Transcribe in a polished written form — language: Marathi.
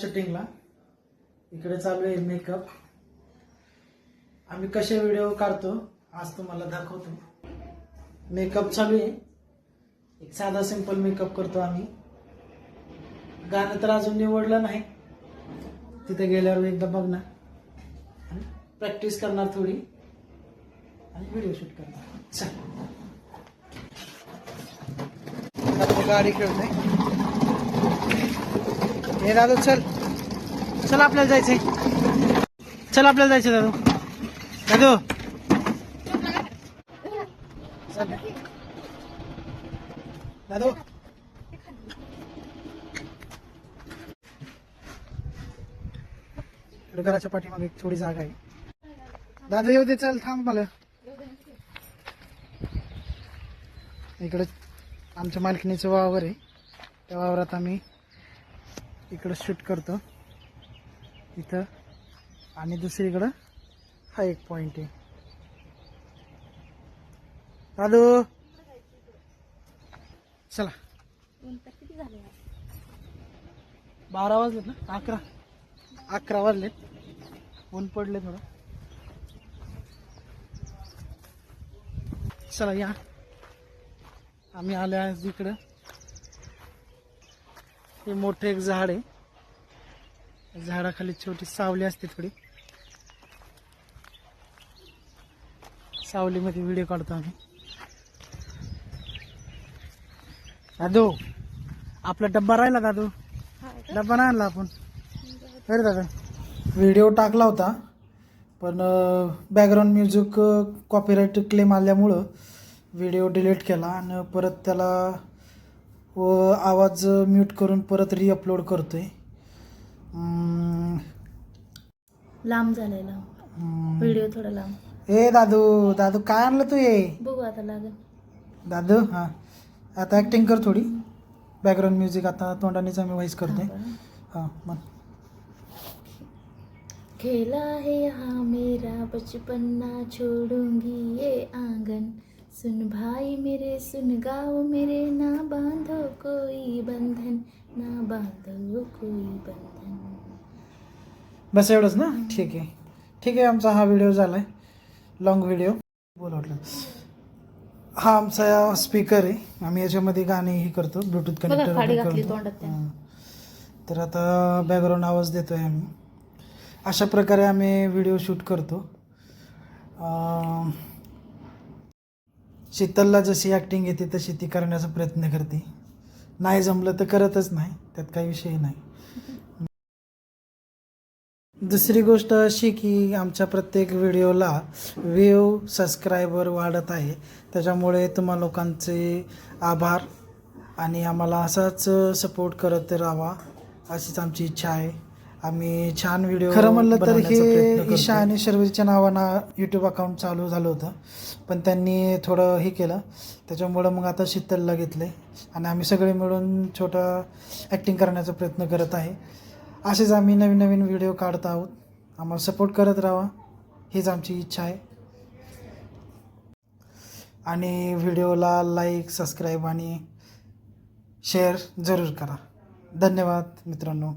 शूटिंगला इकडे चालू आहे मेकअप. आम्ही कसे व्हिडिओ काढतो आज तुम्हाला दाखवतो. मेकअप चालू आहे. एक साधा सिंपल मेकअप करतो आम्ही. गाणं तर अजून निवडलं नाही. तिथे गेल्यावर एकदा बघणार, प्रॅक्टिस करणार थोडी आणि व्हिडिओ शूट करणार. चल गाडी खेळते. हे दादू चल चल आपल्याला जायचंय. चल आपल्याला जायचंय दादू. दादू चल दादू. घराच्या पाठीमागे एक थोडी जागा आहे. दादू येऊ दे. चल थांब मला. इकडे आमच्या मालकिनीचं वावर आहे. त्या वावरात आम्ही इकडं शूट करतो इथं. आणि दुसरीकडं हा एक पॉइंट आहे. दादू चला. 12 वाजलेत ना. 11 वाजलेत. ऊन पडले थोडं. चला या. आम्ही आले आज इकडं. हे मोठं एक झाड आहे. झाडाखाली छोटी सावली असते थोडी. सावलीमध्ये व्हिडिओ काढतो आम्ही. दादू आपला डब्बा राहिला. दादू डब्बा नाही आणला आपण. अरे दादा व्हिडिओ टाकला होता पण बॅकग्राऊंड म्युझिक कॉपीराईट क्लेम आल्यामुळं व्हिडिओ डिलीट केला आणि परत त्याला आवाज म्यूट करून परत रिअपलोड करतोय. लांब झालेला व्हिडिओ थोडा लांब. ए दादू दादू काय आणलं तू? ये बघू आता लागेल. दादू हां आता ॲक्टिंग कर थोडी. बॅकग्राऊंड म्युझिक आता तोंडानेच आम्ही व्हॉइस करतोय. हां मग. खेला है यहाँ मेरा बचपना छोड़ूंगी ये आंगन. सुन भाई मेरे सुन गाओ मेरे ना बांधो कोई बंधन ना बांधो कोई बंधन. बस एवढंच ना. ठीक आहे ठीक आहे. आमचा हा व्हिडिओ झालाय लॉंग व्हिडिओ. बोल वाटलं. हा आमचा स्पीकर आहे. आम्ही याच्यामध्ये गाणेही करतो. Bluetooth connector. तर आता बॅकग्राऊंड आवाज देतोय आम्ही. अशा प्रकारे आम्ही व्हिडिओ शूट करतो. शीतलला जशी ॲक्टिंग येते तशी ती करण्याचा प्रयत्न करते. नाही जमलं तर करतच नाही. त्यात काही विषय नाही. दुसरी गोष्ट अशी की आमच्या प्रत्येक व्हिडिओला व्ह्यू सबस्क्रायबर वाढत आहे. त्याच्यामुळे तुम्हा लोकांचे आभार आणि आम्हाला असाच सपोर्ट करत राहावा अशीच आमची इच्छा आहे. आम्ही छान व्हिडिओ. खरं म्हणलं तर हे ईशा आणि शर्वीच्या नावानं यूट्यूब अकाउंट चालू झालं होतं पण त्यांनी थोडं हे केलं. त्याच्यामुळं मग आता शीतलला घेतलं आहे आणि आम्ही सगळे मिळून छोटा ॲक्टिंग करण्याचा प्रयत्न करत आहे. असेच आम्ही नवीन नवीन व्हिडिओ काढत आहोत. आम्हाला सपोर्ट करत राहावा हीच आमची इच्छा आहे. आणि व्हिडिओला लाईक सबस्क्राईब आणि शेअर जरूर करा. धन्यवाद मित्रांनो.